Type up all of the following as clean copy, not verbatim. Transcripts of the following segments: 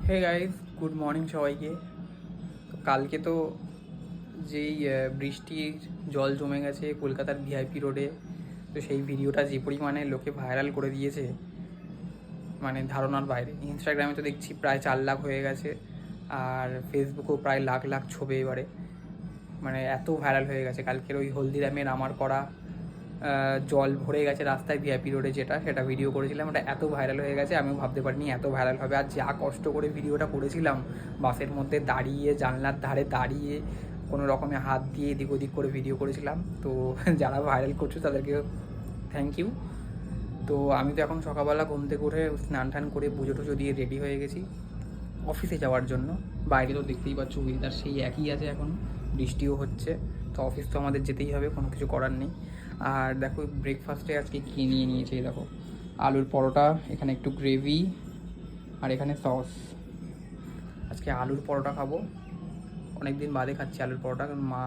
Hey guys, good morning সবাইকে। তো কালকে তো যেই বৃষ্টির জল জমে গেছে কলকাতার ভিআইপি রোডে, তো সেই ভিডিওটা যে পরিমাণে লোকে ভাইরাল করে দিয়েছে মানে ধারণার বাইরে। ইনস্টাগ্রামে তো দেখছি প্রায় 4 লাখ হয়ে গেছে, আর ফেসবুকেও প্রায় লাখ লাখ ছবি এবারে, মানে এত ভাইরাল হয়ে গেছে। কালকের ওই হলদিরামের আমার করা জল ভরে গেছে রাস্তায় ভিআইপি রোডে, সেটা ভিডিও করেছিলাম, ওটা এত ভাইরাল হয়ে গেছে আমিও ভাবতে পারিনি এত ভাইরাল হবে। আর যা কষ্ট করে ভিডিওটা করেছিলাম, বাসের মধ্যে দাঁড়িয়ে, জানলার ধারে দাঁড়িয়ে, কোনো রকমে হাত দিয়ে এদিক ওদিক করে ভিডিও করেছিলাম। তো যারা ভাইরাল করছো তাদেরকে থ্যাংক ইউ। তো আমি তো এখন সকালবেলা ঘুম থেকে উঠে স্নান টান করে পুজো টুজো দিয়ে রেডি হয়ে গেছি অফিসে যাওয়ার জন্য। বাইরে তো দেখতেই পাচ্ছ ওয়েদার সেই একই আছে, এখন বৃষ্টিও হচ্ছে, তো অফিস তো আমাদের যেতেই হবে, কোনো কিছু করার নেই। আর দেখো ব্রেকফাস্টে আজকে কী নিয়ে নিয়েছি, দেখো আলুর পরোটা, এখানে একটু গ্রেভি, আর এখানে সস। আজকে আলুর পরোটা খাবো, অনেক দিন বাদে খাচ্ছি আলুর পরোটা, কারণ মা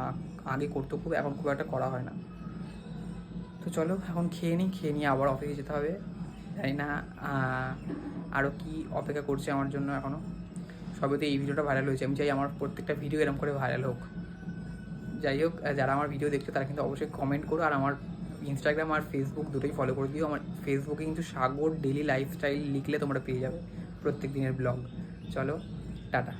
আগে করতো খুব, এখন খুব একটা করা হয় না। তো চলো এখন খেয়ে নিয়ে আবার অফিসে যেতে হবে। জানি না আরও কি অপেক্ষা করছে আমার জন্য এখনও। সবেতে এই ভিডিওটা ভাইরাল হয়েছে, আমি চাই আমার প্রত্যেকটা ভিডিও এরকম করে ভাইরাল হোক। যাই হোক, যারা আমার ভিডিও দেখছো তারা কিন্তু অবশ্যই কমেন্ট করো, আর আমার ইনস্টাগ্রাম আর ফেসবুক দুটোই ফলো করে দিও। আমার ফেসবুকে কিন্তু সাগর ডেলি লাইফস্টাইল লিখলে তোমরা পেয়ে যাবে প্রত্যেক দিনের ব্লগ। চলো, টাটা।